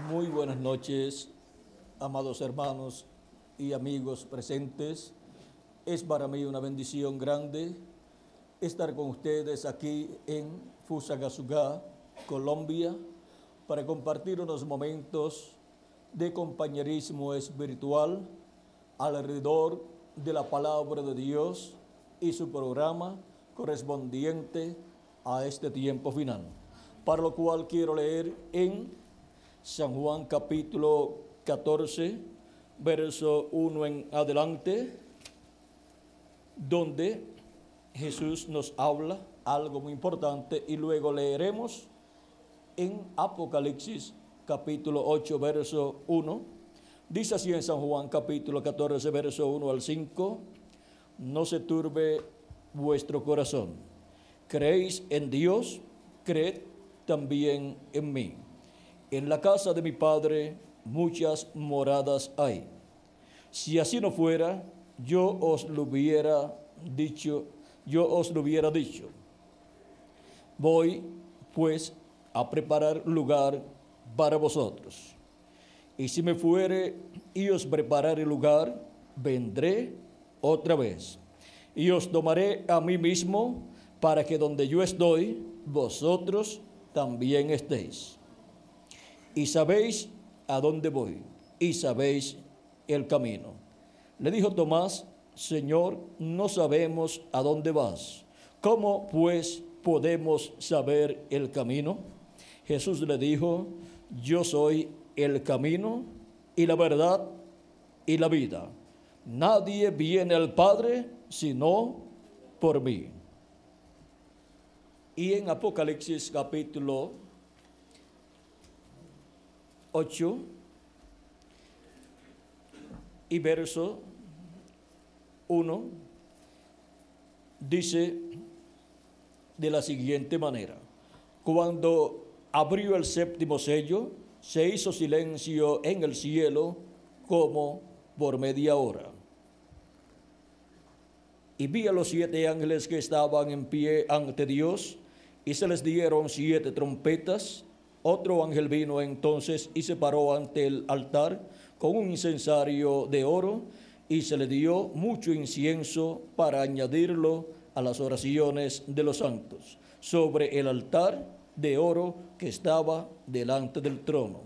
Muy buenas noches, amados hermanos y amigos presentes. Es para mí una bendición grande estar con ustedes aquí en Fusagasugá, Colombia, para compartir unos momentos de compañerismo espiritual alrededor de la palabra de Dios y su programa correspondiente a este tiempo final. Para lo cual quiero leer en San Juan capítulo 14, verso 1 en adelante, donde Jesús nos habla algo muy importante, y luego leeremos en Apocalipsis capítulo 8, verso 1. Dice así en San Juan capítulo 14, verso 1 al 5: no se turbe vuestro corazón. Creéis en Dios, creed también en mí. En la casa de mi Padre muchas moradas hay. Si así no fuera, yo os lo hubiera dicho. Voy, pues, a preparar lugar para vosotros. Y si me fuere y os preparare lugar, vendré otra vez, y os tomaré a mí mismo, para que donde yo estoy, vosotros también estéis. Y sabéis a dónde voy, y sabéis el camino. Le dijo Tomás: Señor, no sabemos a dónde vas. ¿Cómo pues podemos saber el camino? Jesús le dijo: yo soy el camino y la verdad y la vida. Nadie viene al Padre sino por mí. Y en Apocalipsis capítulo 8 y verso 1 dice de la siguiente manera: cuando abrió el séptimo sello, se hizo silencio en el cielo como por media hora. Y vi a los 7 ángeles que estaban en pie ante Dios, y se les dieron 7 trompetas. Otro ángel vino entonces y se paró ante el altar con un incensario de oro, y se le dio mucho incienso para añadirlo a las oraciones de los santos, sobre el altar de oro que estaba delante del trono.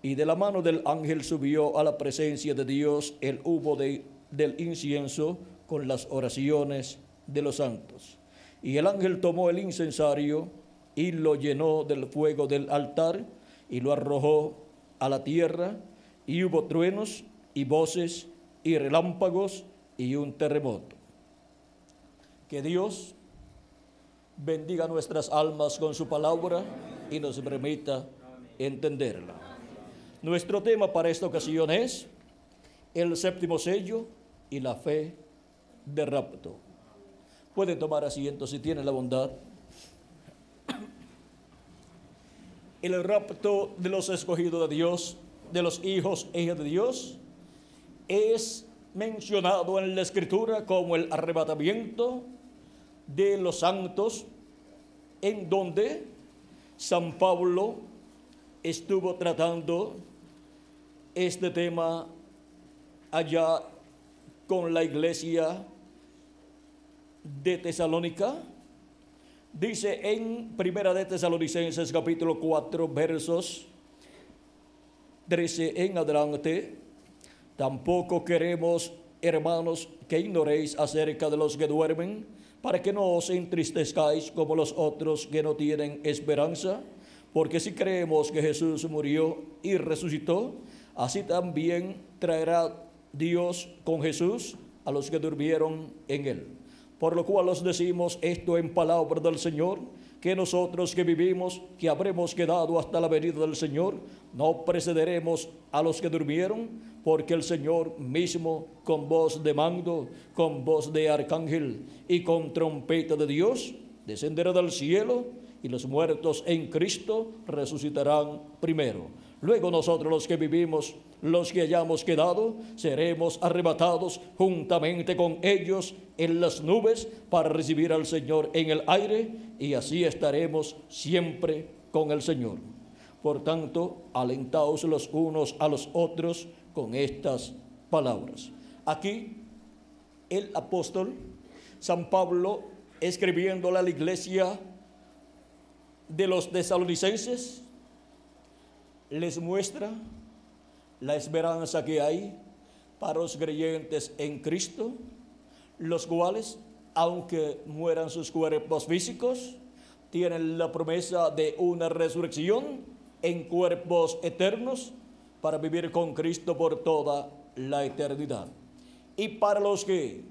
Y de la mano del ángel subió a la presencia de Dios el humo del incienso con las oraciones de los santos. Y el ángel tomó el incensario y lo llenó del fuego del altar y lo arrojó a la tierra, y hubo truenos y voces y relámpagos y un terremoto. Que Dios bendiga nuestras almas con su palabra y nos permita entenderla. Nuestro tema para esta ocasión es el séptimo sello y la fe de rapto. Pueden tomar asiento si tienen la bondad. El rapto de los escogidos de Dios, de los hijos e hijas de Dios, es mencionado en la Escritura como el arrebatamiento de los santos, en donde San Pablo estuvo tratando este tema allá con la iglesia de Tesalónica. Dice en Primera de Tesalonicenses capítulo 4 versos 13 en adelante: tampoco queremos, hermanos, que ignoréis acerca de los que duermen, para que no os entristezcáis como los otros que no tienen esperanza. Porque si creemos que Jesús murió y resucitó, así también traerá Dios con Jesús a los que durmieron en él. Por lo cual os decimos esto en palabra del Señor, que nosotros que vivimos, que habremos quedado hasta la venida del Señor, no precederemos a los que durmieron, porque el Señor mismo, con voz de mando, con voz de arcángel y con trompeta de Dios, descenderá del cielo, y los muertos en Cristo resucitarán primero. Luego nosotros, los que vivimos, los que hayamos quedado, seremos arrebatados juntamente con ellos en las nubes para recibir al Señor en el aire, y así estaremos siempre con el Señor. Por tanto, alentaos los unos a los otros con estas palabras. Aquí el apóstol San Pablo, escribiéndole a la iglesia de los tesalonicenses, les muestra la esperanza que hay para los creyentes en Cristo, los cuales, aunque mueran sus cuerpos físicos, tienen la promesa de una resurrección en cuerpos eternos para vivir con Cristo por toda la eternidad. Y para los que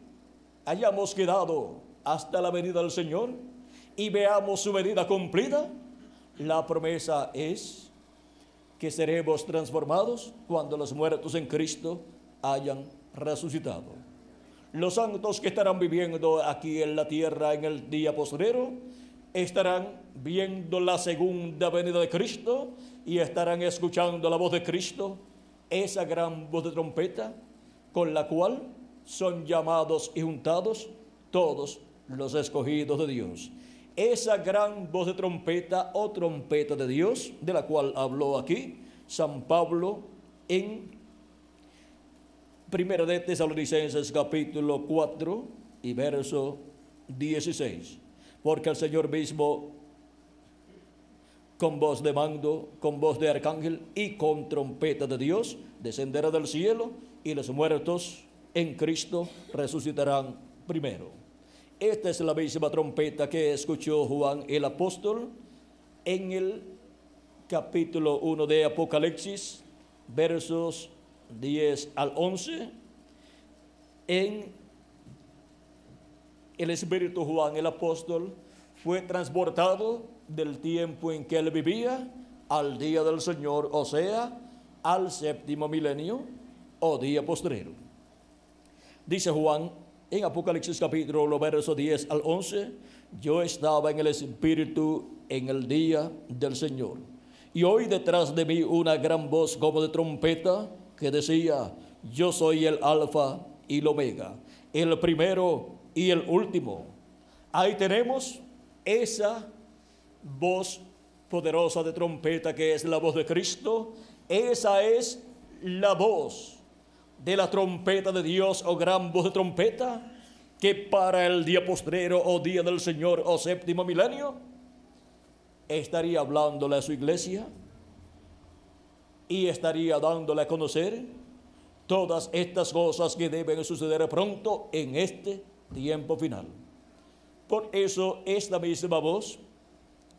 hayamos quedado hasta la venida del Señor y veamos su venida cumplida, la promesa es que seremos transformados cuando los muertos en Cristo hayan resucitado. Los santos que estarán viviendo aquí en la tierra en el día postrero estarán viendo la segunda venida de Cristo y estarán escuchando la voz de Cristo, esa gran voz de trompeta con la cual son llamados y juntados todos los escogidos de Dios. Esa gran voz de trompeta o trompeta de Dios, de la cual habló aquí San Pablo en Primera de Tesalonicenses capítulo 4 y verso 16. Porque el Señor mismo, con voz de mando, con voz de arcángel y con trompeta de Dios, descenderá del cielo, y los muertos en Cristo resucitarán primero. Esta es la misma trompeta que escuchó Juan el apóstol en el capítulo 1 de Apocalipsis, versos 10 al 11. En el Espíritu, Juan el apóstol fue transportado del tiempo en que él vivía al día del Señor, o sea, al séptimo milenio o día postrero. Dice Juan en Apocalipsis capítulo 1, verso 10 al 11, yo estaba en el Espíritu en el día del Señor, y oí detrás de mí una gran voz como de trompeta que decía, yo soy el Alfa y el Omega, el primero y el último. Ahí tenemos esa voz poderosa de trompeta que es la voz de Cristo. Esa es la voz de la trompeta de Dios o gran voz de trompeta que para el día postrero o día del Señor o séptimo milenio estaría hablándole a su iglesia y estaría dándole a conocer todas estas cosas que deben suceder pronto en este tiempo final. Por eso esta misma voz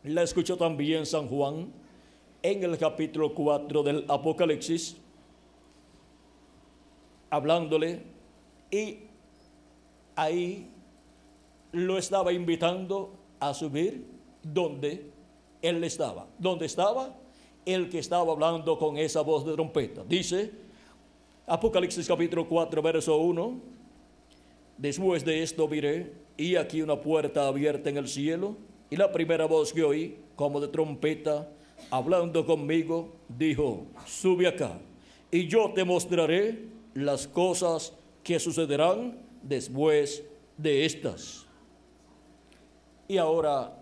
la escuchó también San Juan en el capítulo 4 del Apocalipsis, hablándole, y ahí lo estaba invitando a subir donde él estaba. ¿Dónde estaba? El que estaba hablando con esa voz de trompeta. Dice Apocalipsis capítulo 4 verso 1, después de esto miré, y aquí una puerta abierta en el cielo, y la primera voz que oí, como de trompeta, hablando conmigo, dijo, sube acá, y yo te mostraré las cosas que sucederán después de estas. Y ahora,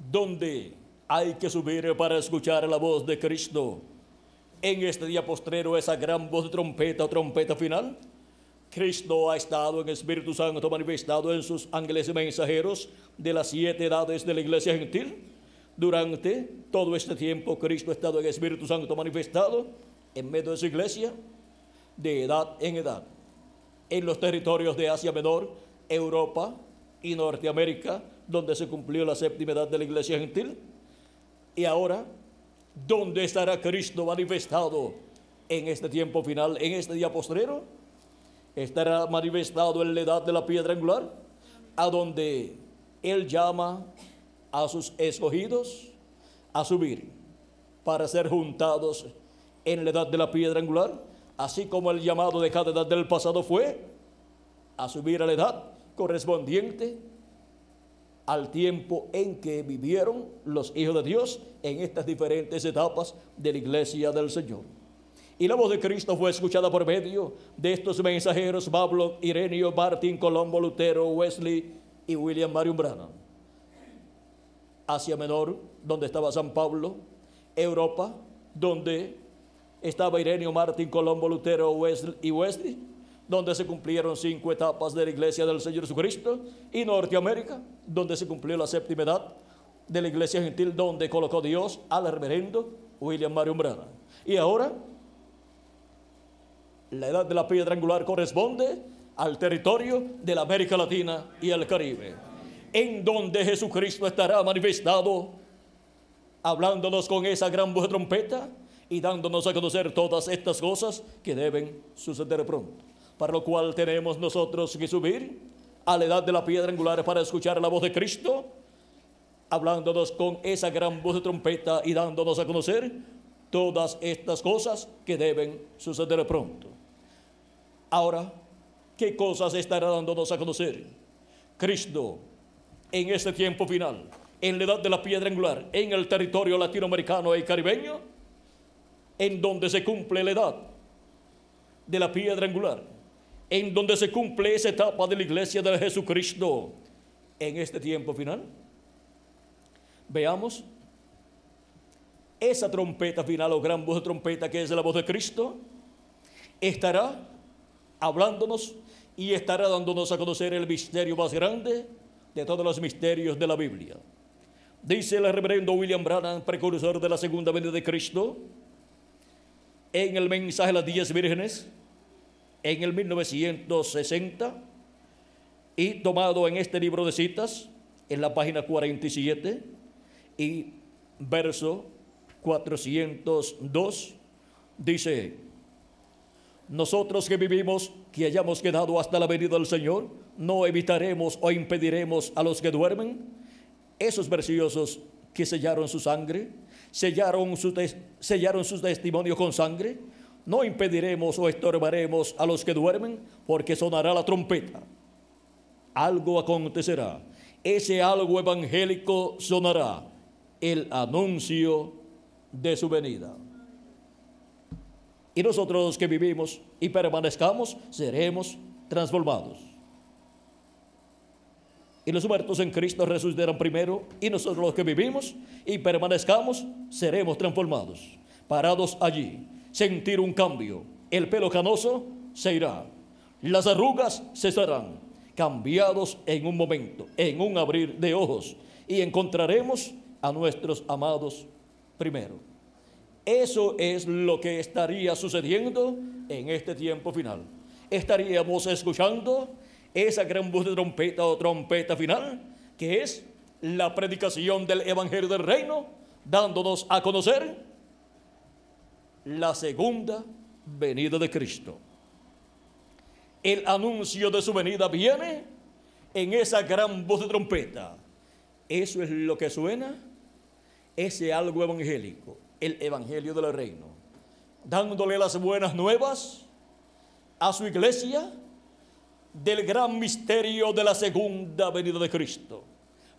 ¿dónde hay que subir para escuchar la voz de Cristo en este día postrero, esa gran voz de trompeta o trompeta final? Cristo ha estado en Espíritu Santo manifestado en sus ángeles mensajeros de las 7 edades de la iglesia gentil. Durante todo este tiempo Cristo ha estado en Espíritu Santo manifestado en medio de su iglesia de edad en edad, en los territorios de Asia Menor, Europa y Norteamérica, donde se cumplió la séptima edad de la iglesia gentil. Y ahora, ¿dónde estará Cristo manifestado en este tiempo final, en este día postrero? Estará manifestado en la edad de la piedra angular, a donde Él llama a sus escogidos a subir para ser juntados en la edad de la piedra angular, así como el llamado de cada edad del pasado fue a subir a la edad correspondiente al tiempo en que vivieron los hijos de Dios en estas diferentes etapas de la iglesia del Señor. Y la voz de Cristo fue escuchada por medio de estos mensajeros: Pablo, Ireneo, Martín, Colombo, Lutero, Wesley y William Marion Branham. Asia Menor, donde estaba San Pablo, Europa, donde estaba Ireneo, Martín, Colombo, Lutero, Wesley, donde se cumplieron 5 etapas de la Iglesia del Señor Jesucristo, y Norteamérica, donde se cumplió la 7ª edad de la Iglesia Gentil, donde colocó Dios al reverendo William Marion Branham. Y ahora, la edad de la piedra angular corresponde al territorio de la América Latina y el Caribe, en donde Jesucristo estará manifestado, hablándonos con esa gran voz de trompeta y dándonos a conocer todas estas cosas que deben suceder pronto. Para lo cual tenemos nosotros que subir a la edad de la piedra angular para escuchar la voz de Cristo, hablándonos con esa gran voz de trompeta y dándonos a conocer todas estas cosas que deben suceder pronto. Ahora, ¿qué cosas estará dándonos a conocer Cristo en este tiempo final, en la edad de la piedra angular, en el territorio latinoamericano y caribeño, en donde se cumple la edad de la piedra angular, en donde se cumple esa etapa de la iglesia de Jesucristo en este tiempo final? Veamos esa trompeta final o gran voz de trompeta que es la voz de Cristo. Estará hablándonos y estará dándonos a conocer el misterio más grande de todos los misterios de la Biblia. Dice el reverendo William Branham, precursor de la segunda venida de Cristo, en el mensaje a las 10 vírgenes, en el 1960, y tomado en este libro de citas, en la página 47 y verso 402, dice: nosotros que vivimos, que hayamos quedado hasta la venida del Señor, no evitaremos o impediremos a los que duermen. Esos preciosos que sellaron su sangre, sellaron sus testimonios con sangre, no impediremos o estorbaremos a los que duermen, porque sonará la trompeta. Algo acontecerá. Ese algo evangélico sonará, el anuncio de su venida. Y nosotros que vivimos y permanezcamos, seremos transformados. Y los muertos en Cristo resucitarán primero, y nosotros los que vivimos y permanezcamos, seremos transformados. Parados allí, sentir un cambio. El pelo canoso se irá, las arrugas cesarán, cambiados en un momento, en un abrir de ojos, y encontraremos a nuestros amados primero. Eso es lo que estaría sucediendo en este tiempo final. Estaríamos escuchando esa gran voz de trompeta o trompeta final, que es la predicación del Evangelio del Reino, dándonos a conocer la segunda venida de Cristo. El anuncio de su venida viene en esa gran voz de trompeta. Eso es lo que suena, ese algo evangélico, el Evangelio del Reino, dándole las buenas nuevas a su iglesia del gran misterio de la segunda venida de Cristo,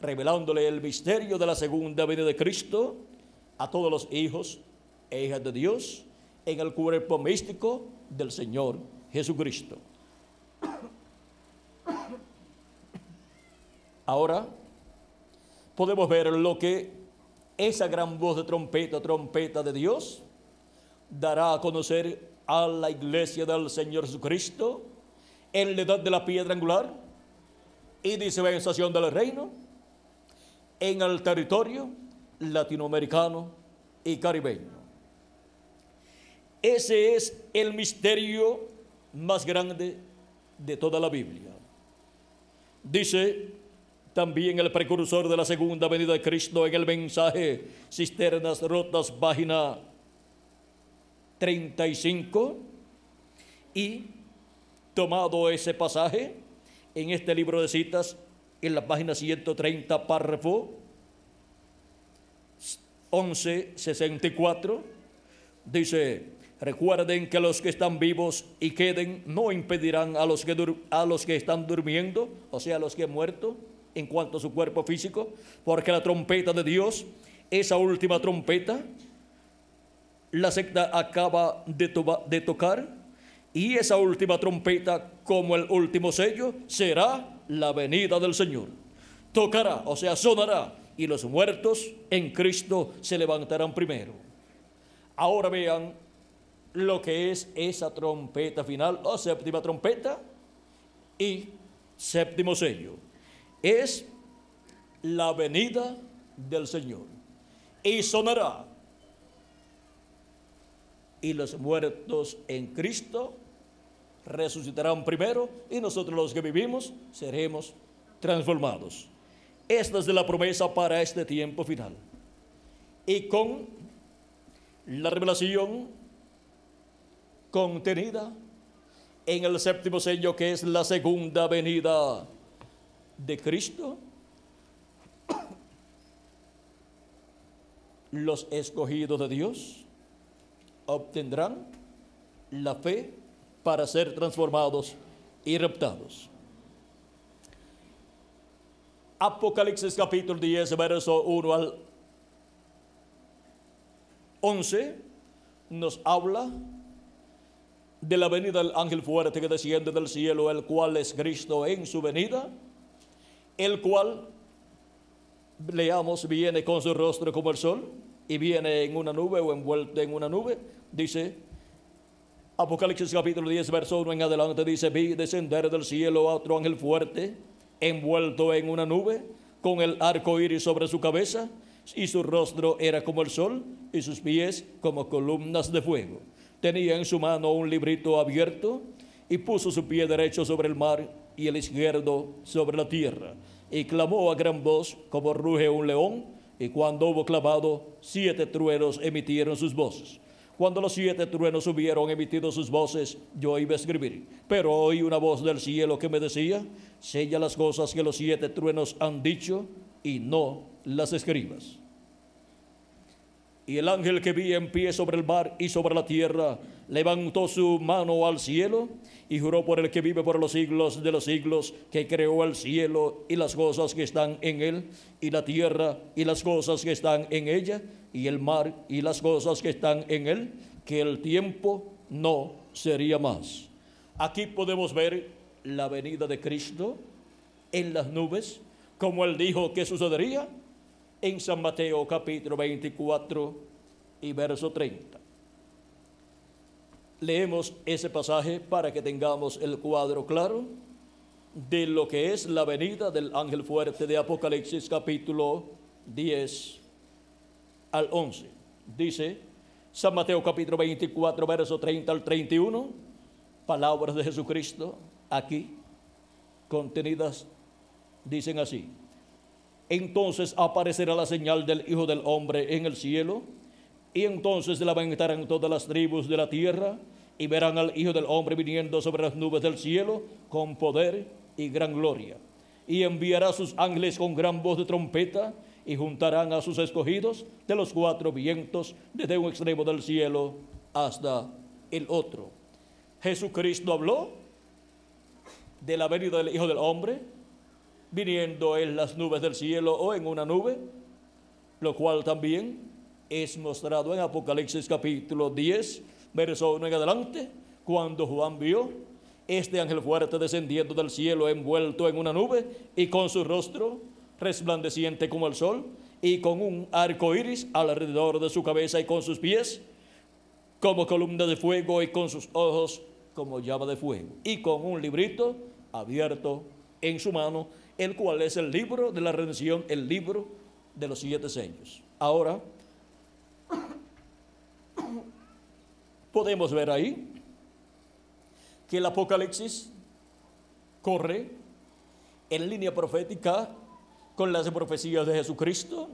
revelándole el misterio de la segunda venida de Cristo a todos los hijos e hijas de Dios en el cuerpo místico del Señor Jesucristo. Ahora podemos ver lo que esa gran voz de trompeta, trompeta de Dios, dará a conocer a la iglesia del Señor Jesucristo en la edad de la piedra angular y dispensación del reino, en el territorio latinoamericano y caribeño. Ese es el misterio más grande de toda la Biblia. Dice también el precursor de la segunda venida de Cristo en el mensaje Cisternas Rotas, página 35, y tomado ese pasaje en este libro de citas, en la página 130, párrafo 1164, dice: recuerden que los que están vivos y queden no impedirán a los que están durmiendo, o sea, a los que han muerto en cuanto a su cuerpo físico, porque la trompeta de Dios, esa última trompeta, la secta acaba de tocar, y esa última trompeta, como el último sello, será la venida del Señor. Tocará, o sea, sonará, y los muertos en Cristo se levantarán primero. Ahora vean lo que es esa trompeta final, o séptima trompeta y séptimo sello. Es la venida del Señor. Y sonará, y los muertos en Cristo resucitarán primero, y nosotros los que vivimos seremos transformados. Esta es la promesa para este tiempo final. Y con la revelación contenida en el séptimo sello, que es la segunda venida de Cristo, los escogidos de Dios obtendrán la fe para ser transformados y raptados. Apocalipsis capítulo 10, verso 1 al 11, nos habla de la venida del ángel fuerte que desciende del cielo, el cual es Cristo en su venida, el cual, leamos, viene con su rostro como el sol, y viene en una nube o envuelto en una nube. Dice Apocalipsis capítulo 10, verso 1 en adelante, dice: vi descender del cielo a otro ángel fuerte, envuelto en una nube, con el arco iris sobre su cabeza, y su rostro era como el sol, y sus pies como columnas de fuego. Tenía en su mano un librito abierto, y puso su pie derecho sobre el mar, y el izquierdo sobre la tierra, y clamó a gran voz, como ruge un león. Y cuando hubo clamado, 7 truenos emitieron sus voces. Cuando los 7 truenos hubieron emitido sus voces, yo iba a escribir, pero oí una voz del cielo que me decía: sella las cosas que los 7 truenos han dicho, y no las escribas. Y el ángel que vi en pie sobre el mar y sobre la tierra levantó su mano al cielo y juró por el que vive por los siglos de los siglos, que creó el cielo y las cosas que están en él, y la tierra y las cosas que están en ella, y el mar y las cosas que están en él, que el tiempo no sería más. Aquí podemos ver la venida de Cristo en las nubes, como él dijo que sucedería en San Mateo capítulo 24 y verso 30. Leemos ese pasaje para que tengamos el cuadro claro de lo que es la venida del ángel fuerte de Apocalipsis capítulo 10 al 11. Dice San Mateo capítulo 24, verso 30 al 31, palabras de Jesucristo aquí contenidas, dicen así: entonces aparecerá la señal del Hijo del Hombre en el cielo, y entonces lamentarán todas las tribus de la tierra, y verán al Hijo del Hombre viniendo sobre las nubes del cielo con poder y gran gloria. Y enviará a sus ángeles con gran voz de trompeta, y juntarán a sus escogidos de los 4 vientos, desde un extremo del cielo hasta el otro. Jesucristo habló de la venida del Hijo del Hombre viniendo en las nubes del cielo o en una nube, lo cual también es mostrado en Apocalipsis capítulo 10, verso 1 en adelante, cuando Juan vio este ángel fuerte descendiendo del cielo envuelto en una nube y con su rostro resplandeciente como el sol, y con un arco iris alrededor de su cabeza, y con sus pies como columna de fuego, y con sus ojos como llama de fuego, y con un librito abierto en su mano, el cual es el libro de la redención, el libro de los 7 sellos. Ahora podemos ver ahí que el Apocalipsis corre en línea profética con las profecías de Jesucristo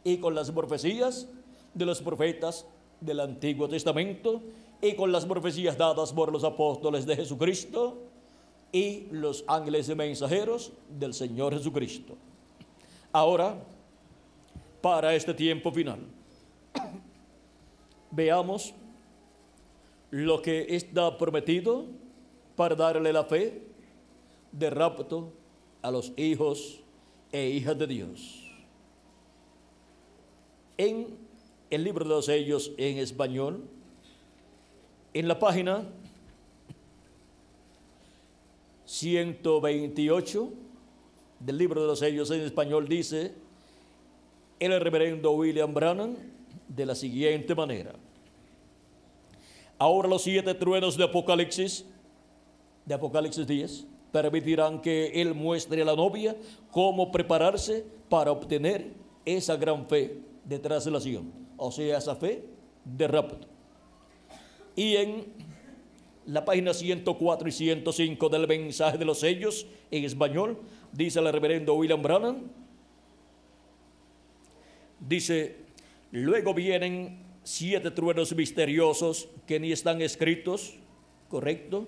y con las profecías de los profetas del Antiguo Testamento y con las profecías dadas por los apóstoles de Jesucristo y los ángeles y mensajeros del Señor Jesucristo. Ahora, para este tiempo final, veamos lo que está prometido para darle la fe de rapto a los hijos e hijas de Dios. En el libro de los sellos en español, en la página 128 del libro de los sellos en español, dice el reverendo William Branham de la siguiente manera: Ahora los 7 truenos de Apocalipsis 10, permitirán que Él muestre a la novia cómo prepararse para obtener esa gran fe de traslación, o sea, esa fe de rapto. Y en la página 104 y 105 del mensaje de los sellos en español, dice el reverendo William Branham, dice: luego vienen 7 truenos misteriosos que ni están escritos, correcto,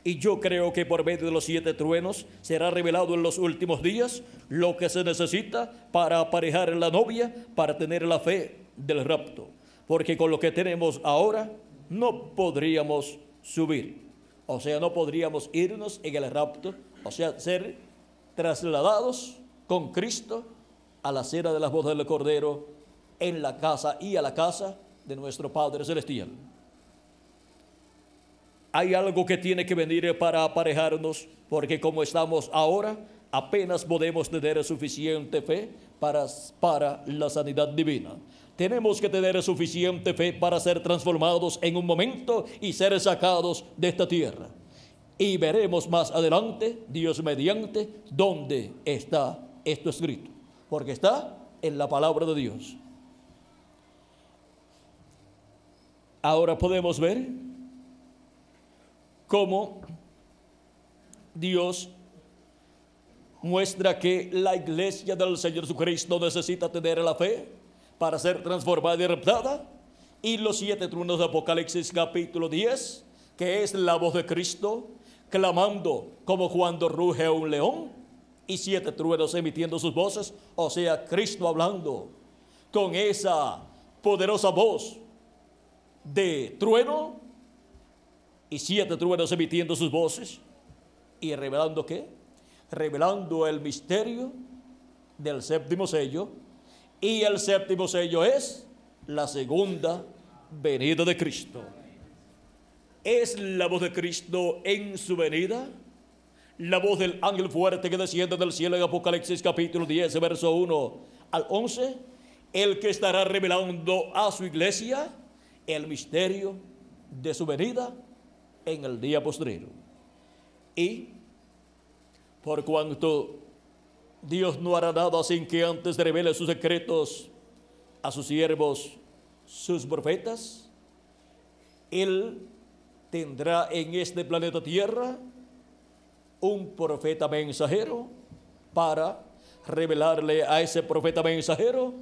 y yo creo que por medio de los 7 truenos será revelado en los últimos días lo que se necesita para aparejar en la novia, para tener la fe del rapto, porque con lo que tenemos ahora no podríamos subir, o sea, no podríamos irnos en el rapto, o sea, ser trasladados con Cristo a la cena de las bodas del Cordero, en la casa y a la casa de nuestro Padre Celestial. Hay algo que tiene que venir para aparejarnos, porque como estamos ahora, apenas podemos tener suficiente fe para la sanidad divina. Tenemos que tener suficiente fe para ser transformados en un momento y ser sacados de esta tierra. Y veremos más adelante, Dios mediante, dónde está esto escrito, porque está en la palabra de Dios. Ahora podemos ver cómo Dios muestra que la iglesia del Señor Jesucristo necesita tener la fe para ser transformada y raptada, y los 7 truenos de Apocalipsis capítulo 10, que es la voz de Cristo clamando como cuando ruge un león, y 7 truenos emitiendo sus voces, o sea, Cristo hablando con esa poderosa voz de trueno, y 7 truenos emitiendo sus voces, y revelando ¿qué? Revelando el misterio del 7º sello, y el 7º sello es la segunda venida de Cristo. Es la voz de Cristo en su venida, la voz del ángel fuerte que desciende del cielo en Apocalipsis capítulo 10, verso 1 al 11, el que estará revelando a su iglesia el misterio de su venida en el día postrero. Y por cuanto Dios no hará nada sin que antes revele sus secretos a sus siervos, sus profetas, Él tendrá en este planeta Tierra un profeta mensajero para revelarle a ese profeta mensajero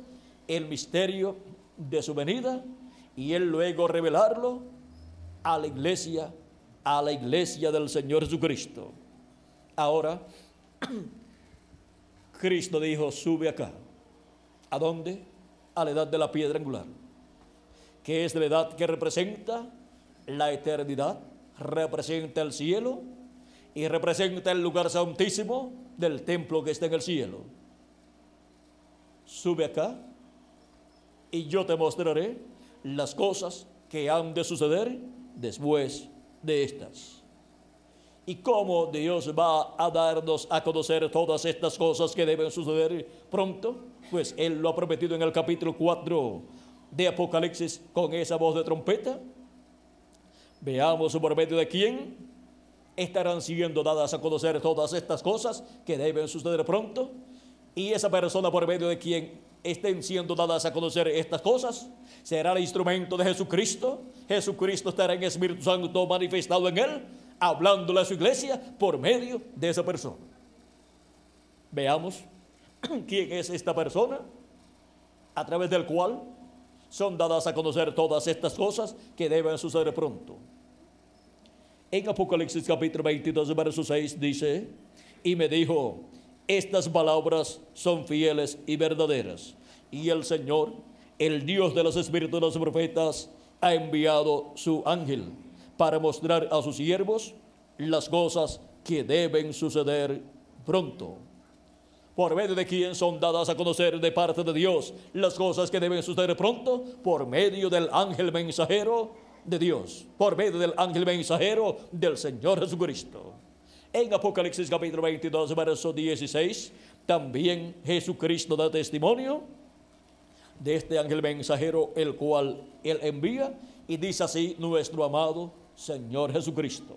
el misterio de su venida, y Él luego revelarlo a la iglesia del Señor Jesucristo. Ahora, Cristo dijo: sube acá. ¿A dónde? A la edad de la piedra angular, que es la edad que representa la eternidad, representa el cielo y representa el lugar santísimo del templo que está en el cielo. Sube acá y yo te mostraré las cosas que han de suceder después de estas. ¿Y cómo Dios va a darnos a conocer todas estas cosas que deben suceder pronto? Pues Él lo ha prometido en el capítulo 4 de Apocalipsis con esa voz de trompeta. Veamos por medio de quién estarán siendo dadas a conocer todas estas cosas que deben suceder pronto. Y esa persona por medio de quien estén siendo dadas a conocer estas cosas será el instrumento de Jesucristo. Jesucristo estará en Espíritu Santo manifestado en él, hablándole a su iglesia por medio de esa persona. Veamos quién es esta persona a través del cual son dadas a conocer todas estas cosas que deben suceder pronto. En Apocalipsis capítulo 22, verso 6 dice: y me dijo, estas palabras son fieles y verdaderas, y el Señor, el Dios de los espíritus de los profetas, ha enviado su ángel para mostrar a sus siervos las cosas que deben suceder pronto. ¿Por medio de quién son dadas a conocer de parte de Dios las cosas que deben suceder pronto? Por medio del ángel mensajero de Dios, por medio del ángel mensajero del Señor Jesucristo. En Apocalipsis capítulo 22, verso 16, también Jesucristo da testimonio de este ángel mensajero, el cual Él envía, y dice así nuestro amado Señor Jesucristo: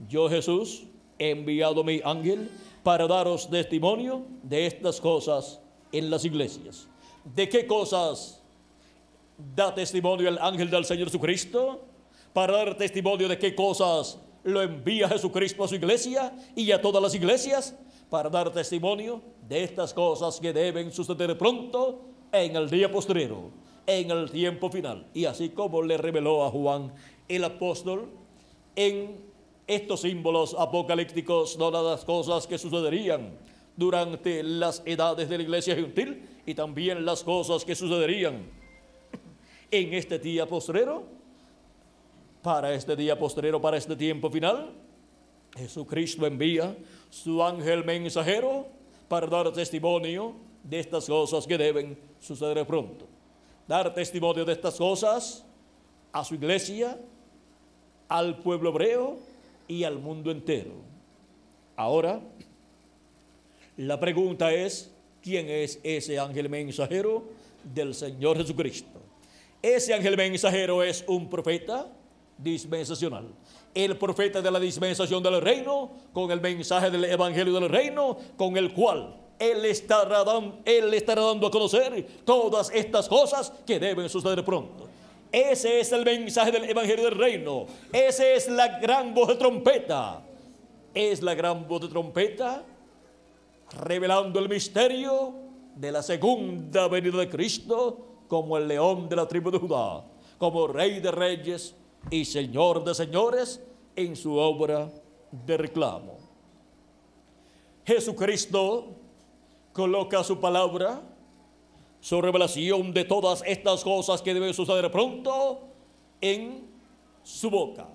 yo, Jesús, he enviado mi ángel para daros testimonio de estas cosas en las iglesias. ¿De qué cosas da testimonio el ángel del Señor Jesucristo? Para dar testimonio de qué cosas lo envía Jesucristo a su iglesia y a todas las iglesias, para dar testimonio de estas cosas que deben suceder pronto en el día postrero, en el tiempo final. Y así como le reveló a Juan el apóstol en estos símbolos apocalípticos todas las cosas que sucederían durante las edades de la iglesia gentil, y también las cosas que sucederían en este día postrero, para este día postrero, para este tiempo final, Jesucristo envía su ángel mensajero para dar testimonio de estas cosas que deben suceder pronto. Dar testimonio de estas cosas a su iglesia, al pueblo hebreo y al mundo entero. Ahora, la pregunta es: ¿quién es ese ángel mensajero del Señor Jesucristo? Ese ángel mensajero es un profeta dispensacional, el profeta de la dispensación del reino, con el mensaje del evangelio del reino, con el cual Él estará dando a conocer todas estas cosas que deben suceder pronto. Ese es el mensaje del evangelio del reino. Esa es la gran voz de trompeta. Es la gran voz de trompeta revelando el misterio de la segunda venida de Cristo como el león de la tribu de Judá, como Rey de reyes y Señor de señores en su obra de reclamo. Jesucristo coloca su palabra, su revelación de todas estas cosas que deben suceder pronto, en su boca.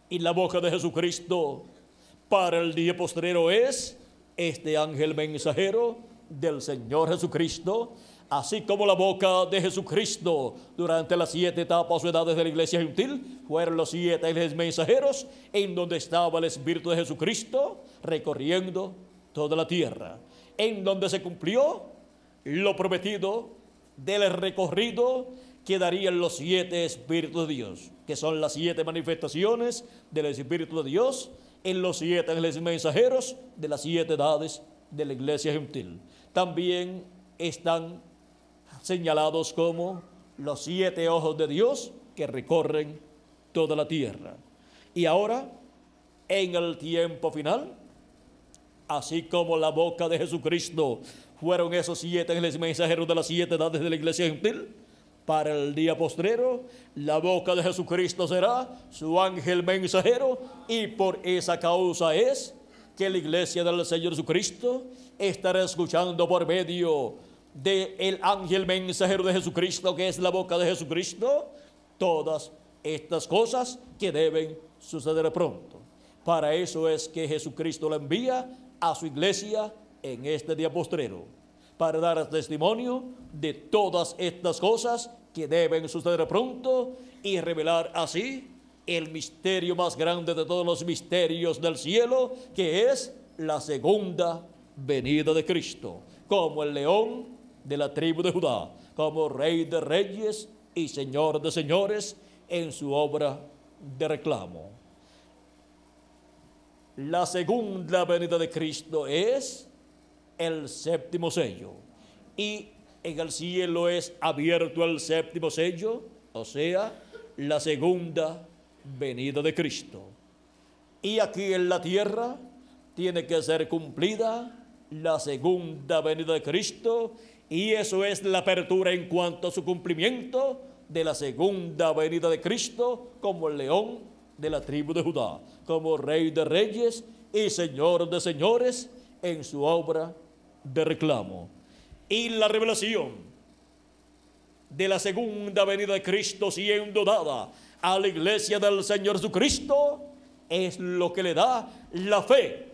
Y la boca de Jesucristo para el día postrero es este ángel mensajero del Señor Jesucristo, así como la boca de Jesucristo durante las 7 etapas o edades de la iglesia gentil fueron los 7 ángeles mensajeros, en donde estaba el Espíritu de Jesucristo recorriendo toda la tierra, en donde se cumplió lo prometido del recorrido que darían los 7 Espíritus de Dios, que son las 7 manifestaciones del Espíritu de Dios en los 7 ángeles mensajeros de las 7 edades de la iglesia gentil. También están señalados como los 7 ojos de Dios que recorren toda la tierra. Y ahora, en el tiempo final, así como la boca de Jesucristo fueron esos 7 ángeles mensajeros de las 7 edades de la iglesia gentil, para el día postrero, la boca de Jesucristo será su ángel mensajero, y por esa causa es que la iglesia del Señor Jesucristo estará escuchando por medio del ángel mensajero de Jesucristo, que es la boca de Jesucristo, todas estas cosas que deben suceder pronto. Para eso es que Jesucristo la envía a su iglesia en este día postrero, para dar testimonio de todas estas cosas que deben suceder pronto y revelar así el misterio más grande de todos los misterios del cielo, que es la segunda venida de Cristo, como el león de la tribu de Judá, como Rey de reyes y Señor de señores en su obra de reclamo. La segunda venida de Cristo es el séptimo sello, y en el cielo es abierto el séptimo sello, o sea, la segunda venida de Cristo. Y aquí en la tierra tiene que ser cumplida la segunda venida de Cristo, y eso es la apertura en cuanto a su cumplimiento de la segunda venida de Cristo como el león de la tribu de Judá, como Rey de reyes y Señor de señores en su obra de reclamo. Y la revelación de la segunda venida de Cristo siendo dada a la iglesia del Señor Jesucristo es lo que le da la fe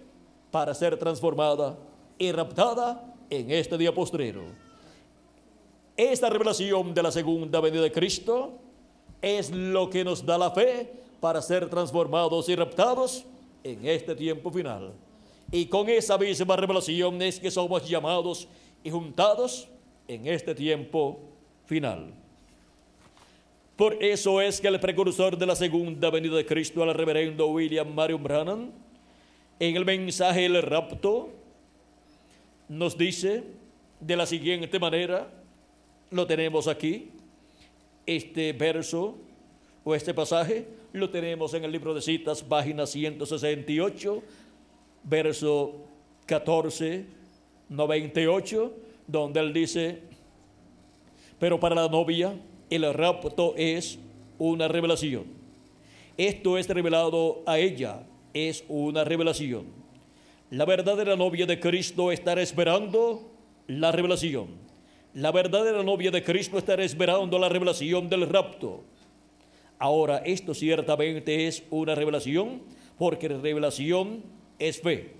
para ser transformada y raptada en este día postrero. Esta revelación de la segunda venida de Cristo es lo que nos da la fe para ser transformados y raptados en este tiempo final. Y con esa misma revelación es que somos llamados y juntados en este tiempo final. Por eso es que el precursor de la segunda venida de Cristo, el reverendo William Marion Branham, en el mensaje El rapto, nos dice de la siguiente manera, lo tenemos aquí, este verso o este pasaje, lo tenemos en el libro de citas, página 168, verso 1498, donde él dice: pero para la novia el rapto es una revelación. Esto es revelado a ella, es una revelación. La verdadera novia de Cristo estará esperando la revelación. La verdadera novia de Cristo estará esperando la revelación del rapto. Ahora, esto ciertamente es una revelación, porque revelación es fe.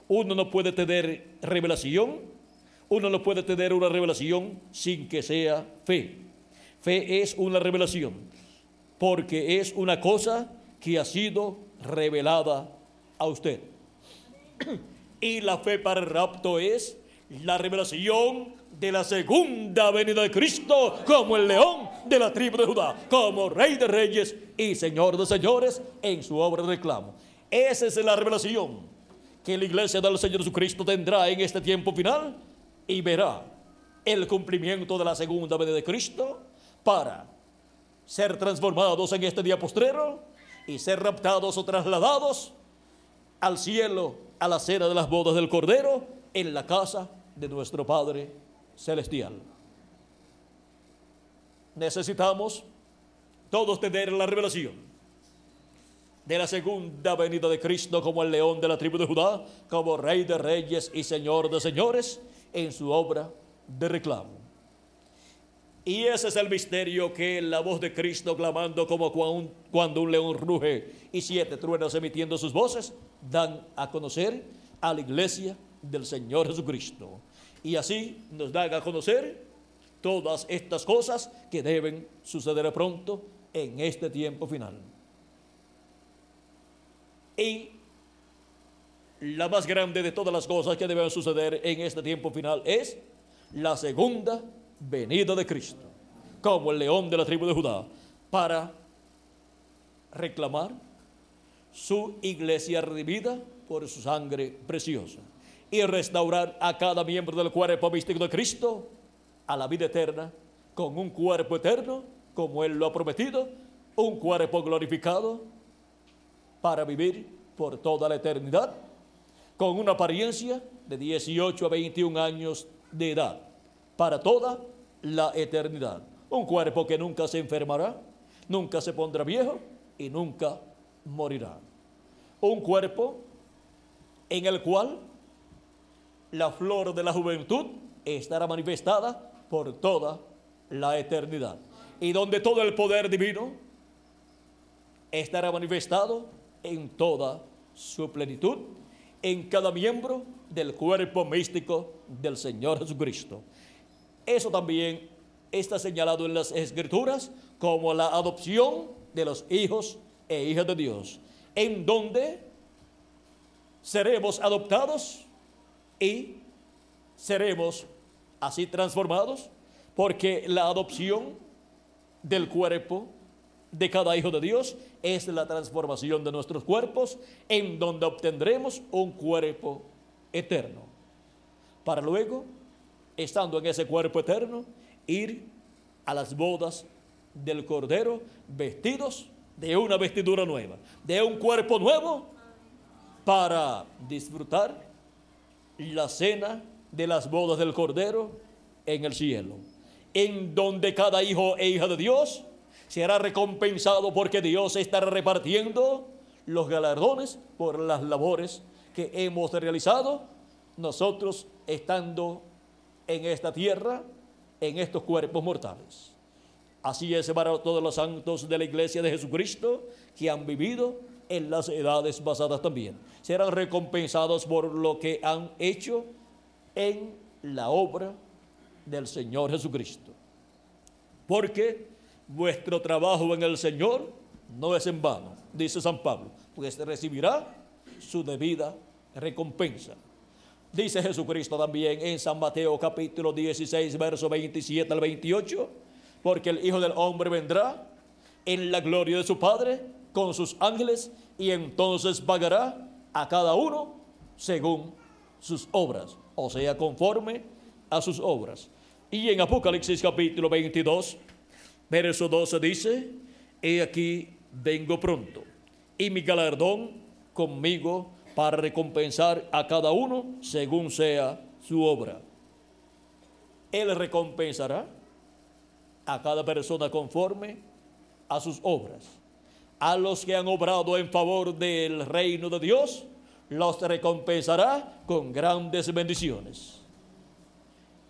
Uno no puede tener revelación, uno no puede tener una revelación sin que sea fe. Fe es una revelación, porque es una cosa que ha sido revelada a usted. Y la fe para el rapto es la revelación de la segunda venida de Cristo como el león de la tribu de Judá, como Rey de Reyes y Señor de Señores en su obra de reclamo. Esa es la revelación que la iglesia del Señor Jesucristo tendrá en este tiempo final, y verá el cumplimiento de la segunda venida de Cristo para ser transformados en este día postrero y ser raptados o trasladados al cielo, a la cena de las bodas del Cordero, en la casa de nuestro Padre Celestial. Necesitamos todos tener la revelación de la segunda venida de Cristo como el león de la tribu de Judá, como Rey de Reyes y Señor de Señores en su obra de reclamo. Y ese es el misterio que la voz de Cristo clamando como cuando un león ruge y 7 truenos emitiendo sus voces dan a conocer a la iglesia del Señor Jesucristo. Y así nos dan a conocer todas estas cosas que deben suceder pronto en este tiempo final. Y la más grande de todas las cosas que deben suceder en este tiempo final es la segunda venida de Cristo, como el león de la tribu de Judá, para reclamar su iglesia redimida por su sangre preciosa y restaurar a cada miembro del cuerpo místico de Cristo a la vida eterna, con un cuerpo eterno, como Él lo ha prometido, un cuerpo glorificado para vivir por toda la eternidad, con una apariencia de 18 a 21 años de edad, para toda la eternidad. Un cuerpo que nunca se enfermará, nunca se pondrá viejo y nunca morirá. Un cuerpo en el cual la flor de la juventud estará manifestada por toda la eternidad, y donde todo el poder divino estará manifestado en toda su plenitud, en cada miembro del cuerpo místico del Señor Jesucristo. Eso también está señalado en las Escrituras como la adopción de los hijos e hijas de Dios, en donde seremos adoptados y seremos así transformados, porque la adopción del cuerpo de cada hijo de Dios es la transformación de nuestros cuerpos, en donde obtendremos un cuerpo eterno, para luego, estando en ese cuerpo eterno, ir a las bodas del Cordero vestidos de una vestidura nueva, de un cuerpo nuevo, para disfrutar la cena de las bodas del Cordero en el cielo, en donde cada hijo e hija de Dios será recompensado, porque Dios estará repartiendo los galardones por las labores que hemos realizado nosotros estando en esta tierra, en estos cuerpos mortales. Así es para todos los santos de la iglesia de Jesucristo que han vivido en las edades pasadas también. Serán recompensados por lo que han hecho en la obra del Señor Jesucristo. Porque vuestro trabajo en el Señor no es en vano, dice San Pablo, pues recibirá su debida recompensa. Dice Jesucristo también en San Mateo capítulo 16, verso 27 al 28, porque el Hijo del Hombre vendrá en la gloria de su Padre con sus ángeles, y entonces pagará a cada uno según sus obras, o sea, conforme a sus obras. Y en Apocalipsis capítulo 22, verso 12 dice: he aquí vengo pronto, y mi galardón conmigo para recompensar a cada uno según sea su obra. Él recompensará a cada persona conforme a sus obras. A los que han obrado en favor del reino de Dios, los recompensará con grandes bendiciones.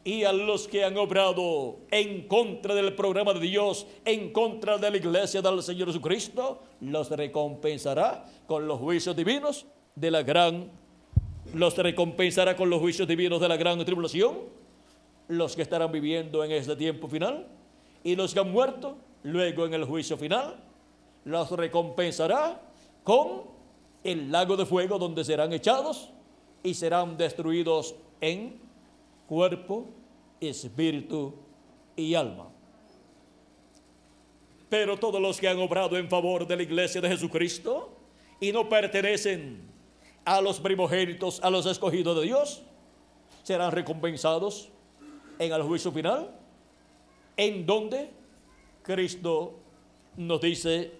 Y a los que han obrado en contra del programa de Dios, en contra de la iglesia del Señor Jesucristo, los recompensará con los juicios divinos de la gran tribulación, los que estarán viviendo en este tiempo final, y los que han muerto luego en el juicio final, los recompensará con el lago de fuego, donde serán echados y serán destruidos en cuerpo, espíritu y alma. Pero todos los que han obrado en favor de la iglesia de Jesucristo y no pertenecen a los primogénitos, a los escogidos de Dios, serán recompensados en el juicio final, en donde Cristo nos dice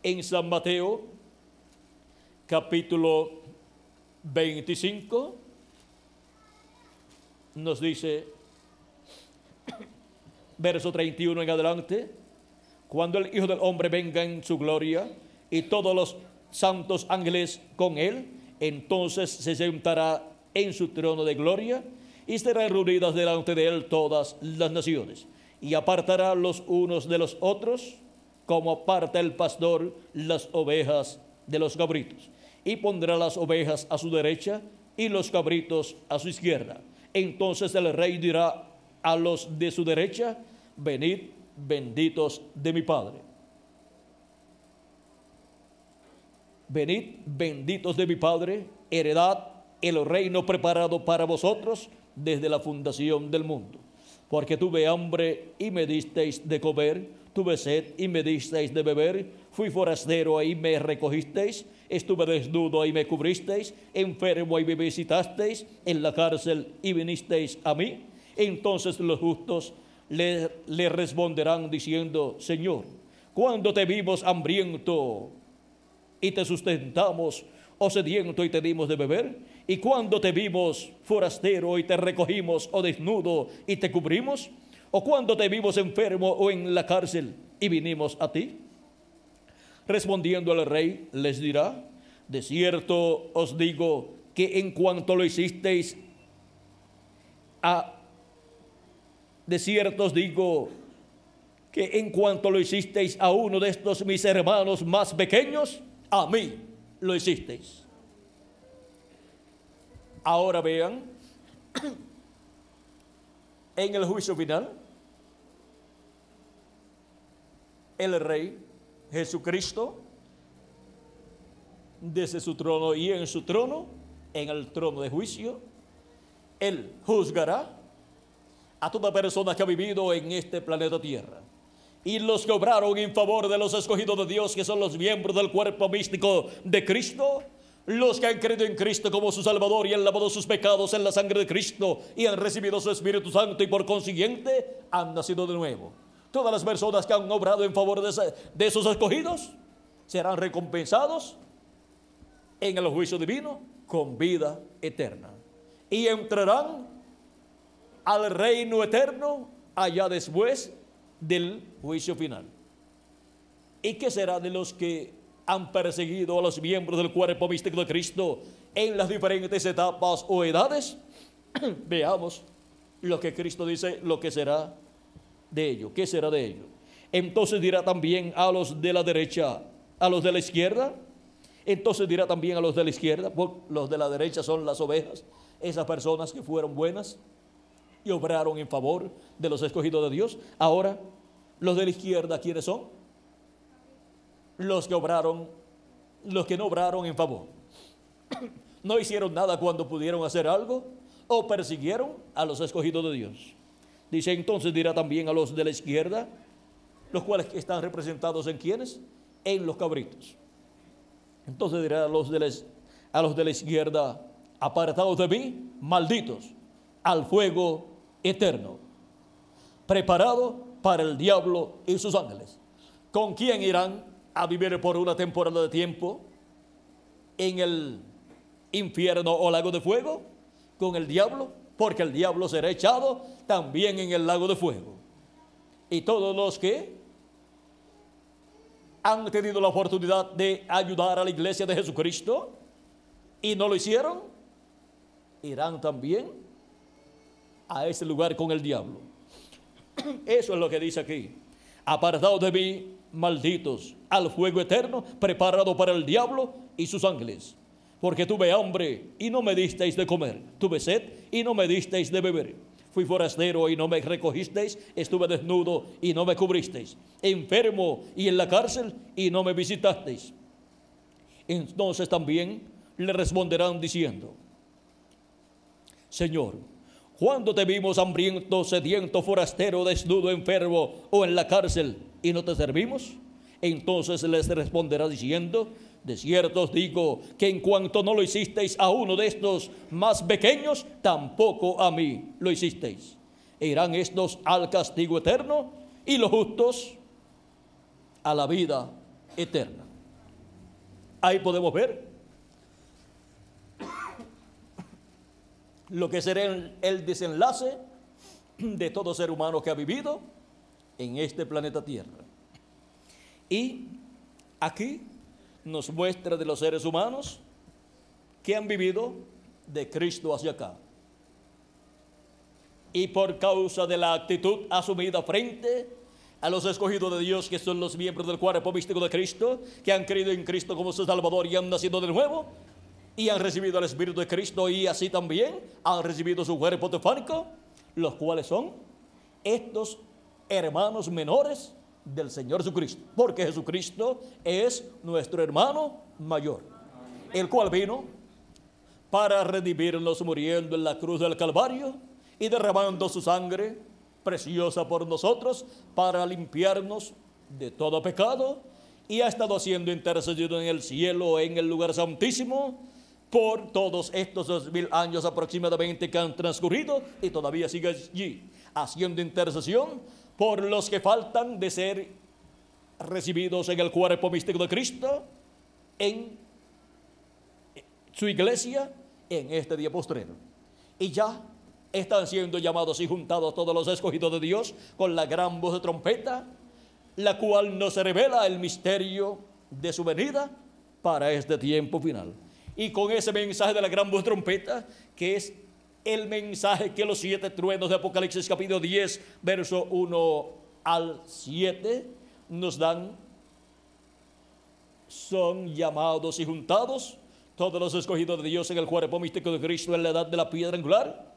en San Mateo capítulo 25, nos dice, verso 31 en adelante: cuando el Hijo del Hombre venga en su gloria y todos los santos ángeles con él, entonces se sentará en su trono de gloria, y serán reunidas delante de él todas las naciones, y apartará los unos de los otros, como aparta el pastor las ovejas de los cabritos, y pondrá las ovejas a su derecha y los cabritos a su izquierda. Entonces el rey dirá a los de su derecha: venid, benditos de mi Padre. Venid, benditos de mi Padre, heredad el reino preparado para vosotros desde la fundación del mundo. Porque tuve hambre y me disteis de comer, tuve sed y me disteis de beber, fui forastero y me recogisteis, estuve desnudo y me cubristeis, enfermo y me visitasteis, en la cárcel y vinisteis a mí. Entonces los justos le responderán diciendo: Señor, ¿cuándo te vimos hambriento y te sustentamos, o sediento y te dimos de beber? ¿Y cuándo te vimos forastero y te recogimos, o desnudo y te cubrimos? ¿O cuándo te vimos enfermo o en la cárcel y vinimos a ti? Respondiendo el rey les dirá: de cierto os digo que en cuanto lo hicisteis a uno de estos mis hermanos más pequeños, a mí lo hicisteis. Ahora vean, en el juicio final, el Rey Jesucristo, desde su trono y en su trono, en el trono de juicio, Él juzgará a toda persona que ha vivido en este planeta Tierra. Y los que obraron en favor de los escogidos de Dios, que son los miembros del cuerpo místico de Cristo, los que han creído en Cristo como su Salvador y han lavado sus pecados en la sangre de Cristo y han recibido su Espíritu Santo y por consiguiente han nacido de nuevo. Todas las personas que han obrado en favor de esos escogidos serán recompensados en el juicio divino con vida eterna, y entrarán al reino eterno allá después del juicio final. ¿Y qué será de los que han perseguido a los miembros del cuerpo místico de Cristo en las diferentes etapas o edades? Veamos lo que Cristo dice, lo que será de ello. ¿Qué será de ello? Entonces dirá también a los de la derecha, a los de la izquierda. Entonces dirá también a los de la izquierda, los de la derecha son las ovejas, esas personas que fueron buenas y obraron en favor de los escogidos de Dios. Ahora, los de la izquierda, ¿quiénes son? Los que obraron, los que no obraron en favor. No hicieron nada cuando pudieron hacer algo, o persiguieron a los escogidos de Dios. Dice, entonces dirá también a los de la izquierda, los cuales están representados en ¿quiénes? En los cabritos. Entonces dirá a los de la izquierda, apartados de mí, malditos, al fuego eterno, preparado para el diablo y sus ángeles. ¿Con quién irán a vivir por una temporada de tiempo en el infierno o lago de fuego? Con el diablo, porque el diablo será echado también en el lago de fuego. Y todos los que han tenido la oportunidad de ayudar a la iglesia de Jesucristo y no lo hicieron, irán también a ese lugar con el diablo. Eso es lo que dice aquí. Apartados de mí, malditos, al fuego eterno, preparado para el diablo y sus ángeles. Porque tuve hambre y no me disteis de comer, tuve sed y no me disteis de beber. Fui forastero y no me recogisteis, estuve desnudo y no me cubristeis, enfermo y en la cárcel y no me visitasteis. Entonces también le responderán diciendo, Señor, ¿cuándo te vimos hambriento, sediento, forastero, desnudo, enfermo o en la cárcel y no te servimos? Entonces les responderá diciendo, de cierto os digo que en cuanto no lo hicisteis a uno de estos más pequeños, tampoco a mí lo hicisteis. E irán estos al castigo eterno y los justos a la vida eterna. Ahí podemos ver lo que será el desenlace de todo ser humano que ha vivido en este planeta Tierra. Y aquí nos muestra de los seres humanos que han vivido de Cristo hacia acá. Y por causa de la actitud asumida frente a los escogidos de Dios, que son los miembros del cuerpo místico de Cristo, que han creído en Cristo como su Salvador y han nacido de nuevo, y han recibido el Espíritu de Cristo, y así también han recibido su cuerpo teofánico, los cuales son estos hermanos menores del Señor Jesucristo, porque Jesucristo es nuestro hermano mayor, el cual vino para redimirnos muriendo en la cruz del Calvario y derramando su sangre preciosa por nosotros para limpiarnos de todo pecado, y ha estado haciendo intercesión en el cielo, en el lugar santísimo, por todos estos 2000 años aproximadamente que han transcurrido, y todavía sigue allí haciendo intercesión por los que faltan de ser recibidos en el cuerpo místico de Cristo en su iglesia en este día postrero. Y ya están siendo llamados y juntados todos los escogidos de Dios con la gran voz de trompeta, la cual nos revela el misterio de su venida para este tiempo final. Y con ese mensaje de la gran voz de trompeta, que es el mensaje que los 7 truenos de Apocalipsis capítulo 10, verso 1 al 7, nos dan, son llamados y juntados todos los escogidos de Dios en el cuerpo místico de Cristo en la edad de la piedra angular.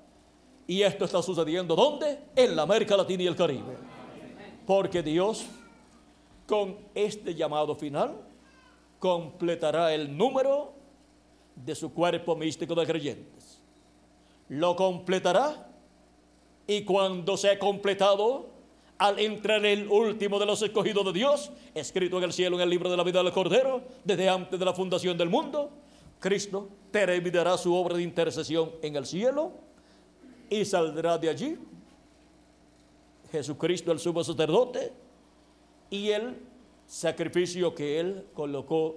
Y esto está sucediendo ¿dónde? En la América Latina y el Caribe. Porque Dios, con este llamado final, completará el número de su cuerpo místico de creyentes. Lo completará, y cuando sea completado, al entrar el último de los escogidos de Dios, escrito en el cielo en el libro de la vida del Cordero, desde antes de la fundación del mundo, Cristo terminará su obra de intercesión en el cielo y saldrá de allí Jesucristo, el sumo sacerdote, y el sacrificio que Él colocó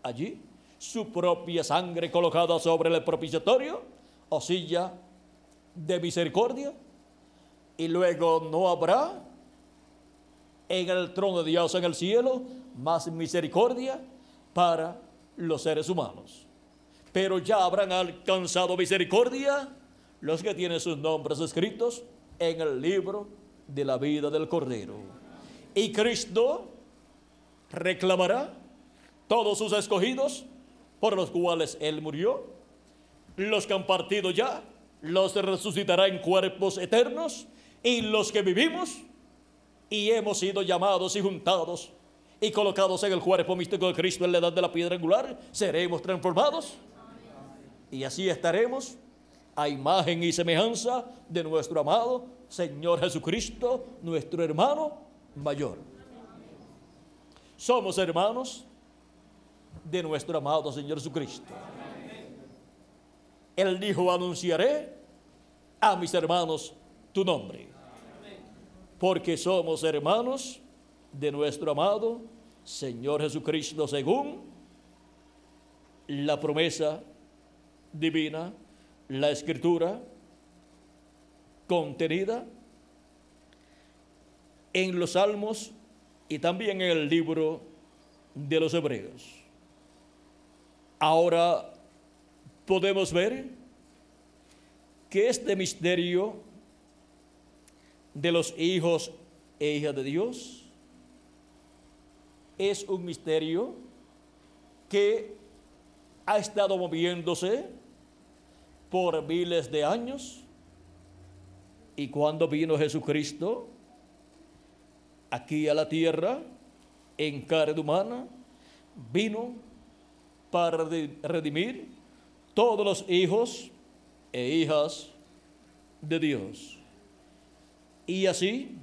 allí, su propia sangre colocada sobre el propiciatorio o silla de misericordia, y luego no habrá en el trono de Dios en el cielo más misericordia para los seres humanos, pero ya habrán alcanzado misericordia los que tienen sus nombres escritos en el libro de la vida del Cordero. Y Cristo reclamará todos sus escogidos por los cuales Él murió, los que han partido ya, los resucitará en cuerpos eternos, y los que vivimos y hemos sido llamados y juntados y colocados en el cuerpo místico de Cristo en la edad de la piedra angular, seremos transformados, y así estaremos a imagen y semejanza de nuestro amado Señor Jesucristo, nuestro hermano mayor. Somos hermanos de nuestro amado Señor Jesucristo. Él dijo: anunciaré a mis hermanos tu nombre. Porque somos hermanos de nuestro amado Señor Jesucristo, según la promesa divina, la Escritura contenida en los Salmos y también en el libro de los Hebreos. Ahora podemos ver que este misterio de los hijos e hijas de Dios es un misterio que ha estado moviéndose por miles de años, y cuando vino Jesucristo aquí a la tierra en carne humana, vino para redimir todos los hijos e hijas de Dios. Y así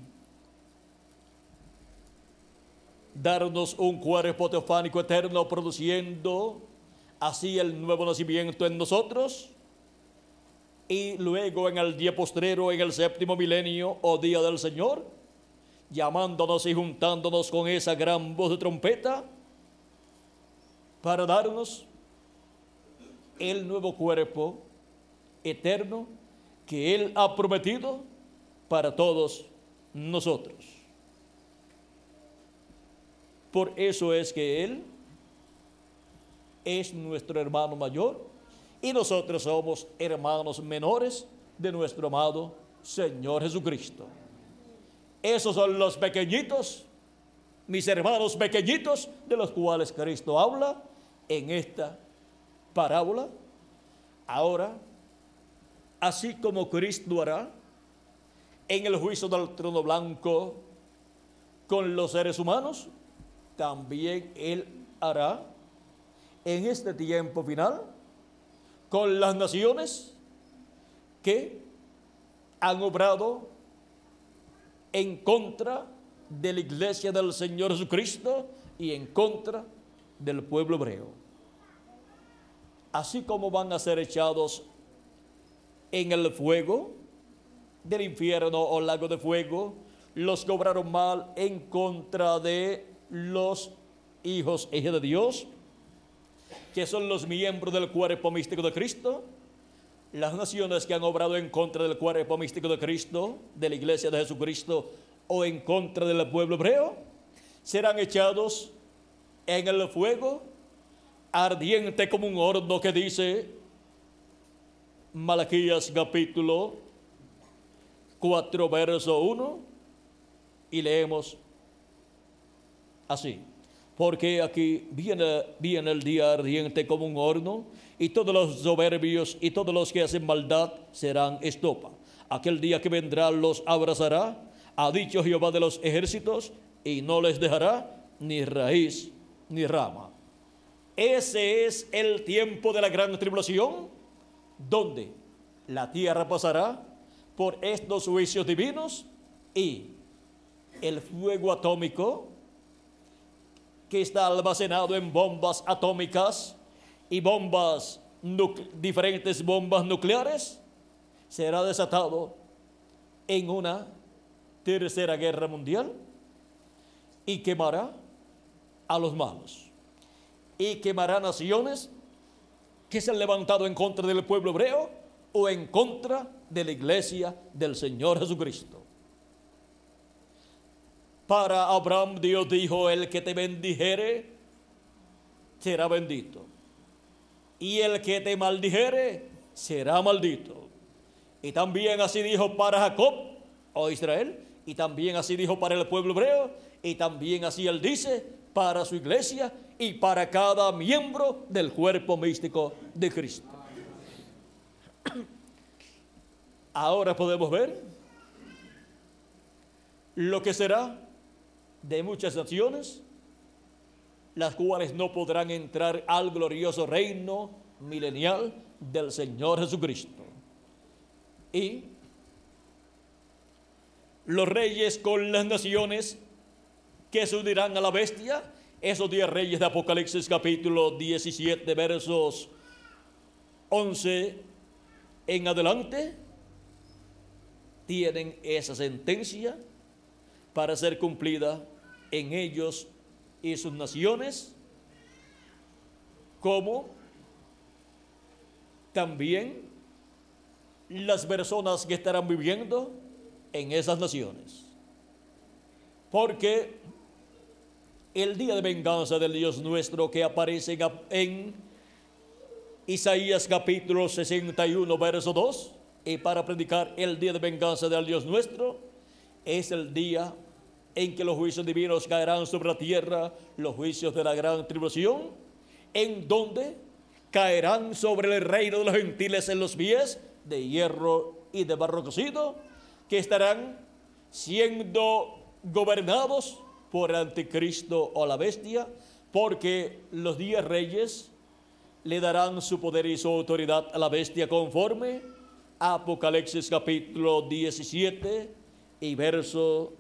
darnos un cuerpo teofánico eterno, produciendo así el nuevo nacimiento en nosotros, y luego en el día postrero, en el séptimo milenio o día del Señor, llamándonos y juntándonos con esa gran voz de trompeta para darnos el nuevo cuerpo eterno que Él ha prometido para todos nosotros. Por eso es que Él es nuestro hermano mayor y nosotros somos hermanos menores de nuestro amado Señor Jesucristo. Esos son los pequeñitos, mis hermanos pequeñitos, de los cuales Cristo habla en esta parábola. Ahora, así como Cristo hará en el juicio del trono blanco con los seres humanos, también Él hará en este tiempo final con las naciones que han obrado en contra de la iglesia del Señor Jesucristo y en contra del pueblo hebreo. Así como van a ser echados en el fuego del infierno o lago de fuego los que obraron mal en contra de los hijos e hijas de Dios, que son los miembros del cuerpo místico de Cristo. Las naciones que han obrado en contra del cuerpo místico de Cristo, de la iglesia de Jesucristo, o en contra del pueblo hebreo, serán echados en el fuego ardiente como un horno, que dice Malaquías capítulo 4 verso 1, y leemos así: porque aquí viene el día ardiente como un horno, y todos los soberbios y todos los que hacen maldad serán estopa. Aquel día que vendrá los abrazará, ha dicho Jehová de los ejércitos, y no les dejará ni raíz ni rama. Ese es el tiempo de la gran tribulación, donde la tierra pasará por estos juicios divinos, y el fuego atómico que está almacenado en bombas atómicas y diferentes bombas nucleares será desatado en una tercera guerra mundial, y quemará a los malos, y quemará naciones que se han levantado en contra del pueblo hebreo o en contra de la iglesia del Señor Jesucristo. Para Abraham Dios dijo: el que te bendijere será bendito, y el que te maldijere será maldito. Y también así dijo para Jacob o Israel, y también así dijo para el pueblo hebreo, y también así Él dice para su iglesia y para cada miembro del cuerpo místico de Cristo. Ahora podemos ver lo que será de muchas naciones, las cuales no podrán entrar al glorioso reino milenial del Señor Jesucristo. y los reyes con las naciones que se unirán a la bestia. Esos 10 reyes de Apocalipsis capítulo 17 versos 11 en adelante tienen esa sentencia para ser cumplida en ellos y sus naciones, como también las personas que estarán viviendo en esas naciones. Porque el día de venganza del Dios nuestro que aparece en Isaías capítulo 61 verso 2, y para predicar el día de venganza del Dios nuestro, es el día en que los juicios divinos caerán sobre la tierra, los juicios de la gran tribulación, en donde caerán sobre el reino de los gentiles en los pies de hierro y de barro cocido, que estarán siendo gobernados por el anticristo o la bestia, porque los 10 reyes le darán su poder y su autoridad a la bestia conforme a Apocalipsis capítulo 17 y verso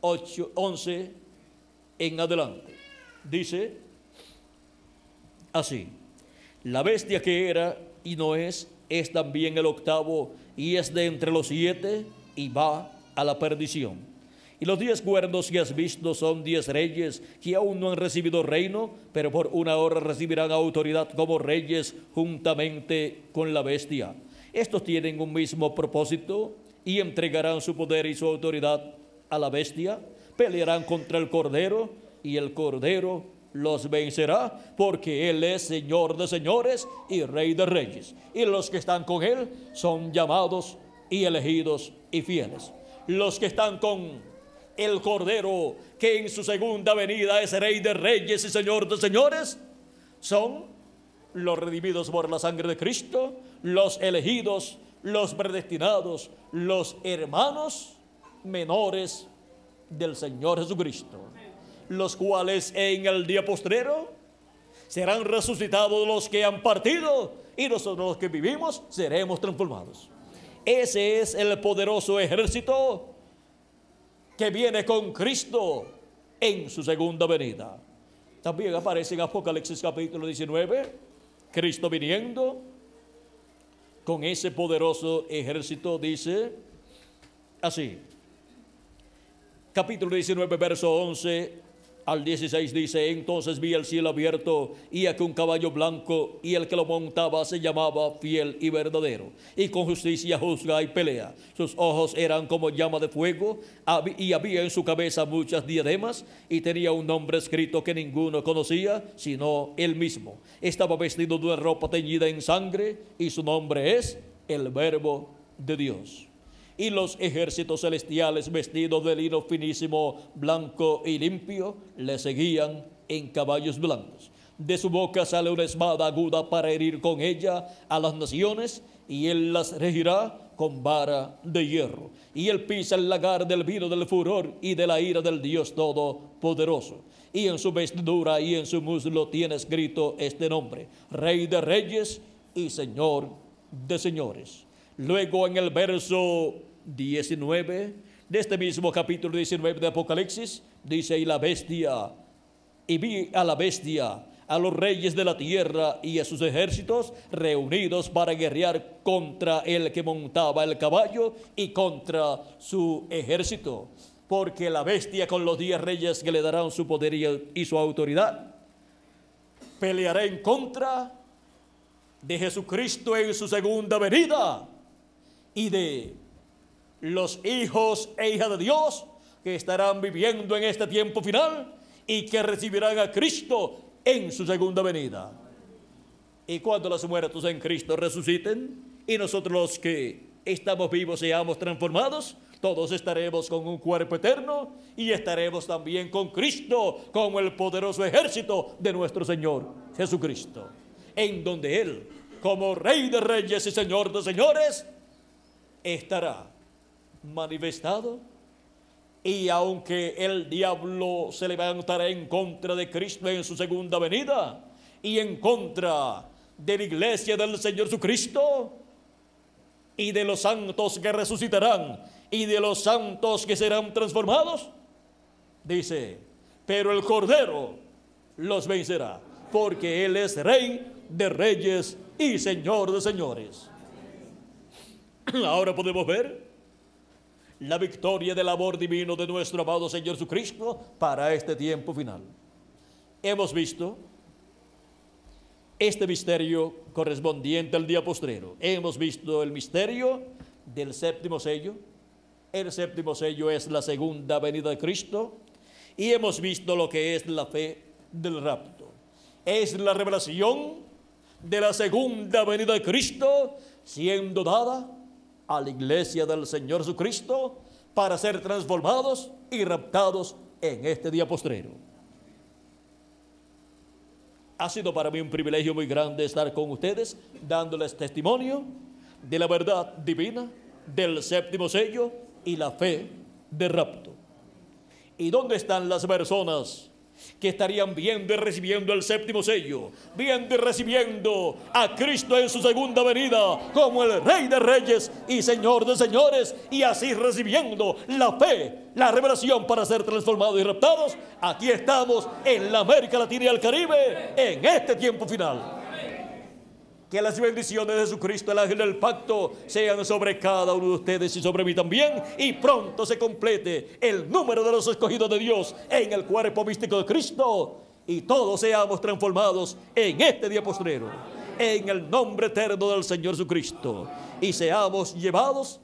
11 en adelante. Dice así: la bestia que era y no es también el octavo, y es de entre los 7 y va a la perdición. Y los 10 cuernos que has visto son 10 reyes que aún no han recibido reino, pero por una hora recibirán autoridad como reyes juntamente con la bestia. Estos tienen un mismo propósito y entregarán su poder y su autoridad a la bestia. Pelearán contra el Cordero y el Cordero los vencerá, porque Él es Señor de señores y Rey de reyes. Y los que están con Él son llamados y elegidos y fieles. Los que están con el Cordero, que en su segunda venida es Rey de reyes y Señor de señores, son los redimidos por la sangre de Cristo, los elegidos, los predestinados, los hermanos menores del Señor Jesucristo, los cuales en el día postrero serán resucitados los que han partido, y nosotros los que vivimos seremos transformados. Ese es el poderoso ejército que viene con Cristo en su segunda venida. También aparece en Apocalipsis capítulo 19, Cristo viniendo con ese poderoso ejército. Dice así, capítulo 19, verso 11 al 16 dice: entonces vi el cielo abierto, y aquí un caballo blanco, y el que lo montaba se llamaba Fiel y Verdadero, y con justicia juzga y pelea. Sus ojos eran como llama de fuego, y había en su cabeza muchas diademas, y tenía un nombre escrito que ninguno conocía, sino él mismo. Estaba vestido de una ropa teñida en sangre, y su nombre es el Verbo de Dios. Y los ejércitos celestiales, vestidos de lino finísimo, blanco y limpio, le seguían en caballos blancos. De su boca sale una espada aguda para herir con ella a las naciones, y él las regirá con vara de hierro. Y él pisa el lagar del vino del furor y de la ira del Dios Todopoderoso. Y en su vestidura y en su muslo tiene escrito este nombre: Rey de reyes y Señor de señores. Luego en el verso 19 de este mismo capítulo 19 de Apocalipsis dice: y vi a la bestia, a los reyes de la tierra y a sus ejércitos reunidos para guerrear contra el que montaba el caballo y contra su ejército. Porque la bestia, con los 10 reyes que le darán su poder y su autoridad, peleará en contra de Jesucristo en su segunda venida, y de los hijos e hijas de Dios que estarán viviendo en este tiempo final y que recibirán a Cristo en su segunda venida. Y cuando los muertos en Cristo resuciten y nosotros los que estamos vivos seamos transformados, todos estaremos con un cuerpo eterno y estaremos también con Cristo como el poderoso ejército de nuestro Señor Jesucristo, en donde Él, como Rey de reyes y Señor de señores, estará manifestado. Y aunque el diablo se levantará en contra de Cristo en su segunda venida y en contra de la iglesia del Señor Jesucristo, y de los santos que resucitarán, y de los santos que serán transformados, dice, pero el Cordero los vencerá, porque Él es Rey de reyes y Señor de señores. Ahora podemos ver la victoria del amor divino de nuestro amado Señor Jesucristo para este tiempo final. Hemos visto este misterio correspondiente al día postrero. Hemos visto el misterio del séptimo sello. El séptimo sello es la segunda venida de Cristo. Y hemos visto lo que es la fe del rapto. Es la revelación de la segunda venida de Cristo siendo dada a la iglesia del Señor Jesucristo para ser transformados y raptados en este día postrero. Ha sido para mí un privilegio muy grande estar con ustedes, dándoles testimonio de la verdad divina, del séptimo sello y la fe del rapto. ¿Y dónde están las personas que estarían viendo y recibiendo el séptimo sello, viendo y recibiendo a Cristo en su segunda venida como el Rey de reyes y Señor de señores, y así recibiendo la fe, la revelación para ser transformados y raptados? Aquí estamos en la América Latina y el Caribe en este tiempo final. Que las bendiciones de Jesucristo, el ángel del pacto, sean sobre cada uno de ustedes y sobre mí también, y pronto se complete el número de los escogidos de Dios en el cuerpo místico de Cristo, y todos seamos transformados en este día postrero, en el nombre eterno del Señor Jesucristo, y seamos llevados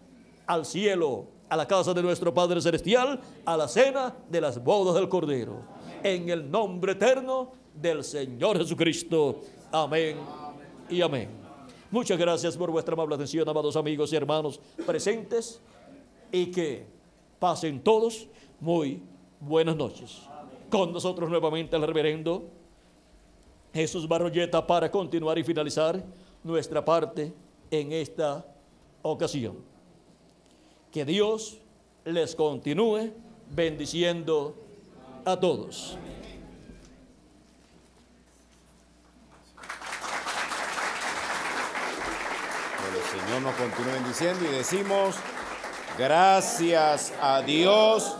al cielo, a la casa de nuestro Padre Celestial, a la cena de las bodas del Cordero, en el nombre eterno del Señor Jesucristo. Amén y amén. Muchas gracias por vuestra amable atención, amados amigos y hermanos presentes, y que pasen todos muy buenas noches. Con nosotros nuevamente el reverendo Jesús Barroyeta para continuar y finalizar nuestra parte en esta ocasión. Que Dios les continúe bendiciendo a todos. El Señor nos continúe bendiciendo y decimos gracias a Dios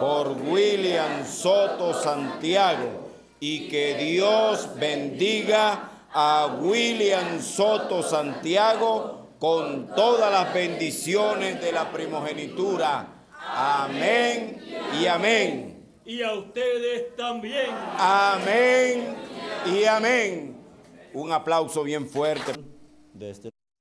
por William Soto Santiago, y que Dios bendiga a William Soto Santiago con todas las bendiciones de la primogenitura. Amén y amén. Y a ustedes también. Amén y amén. Un aplauso bien fuerte de este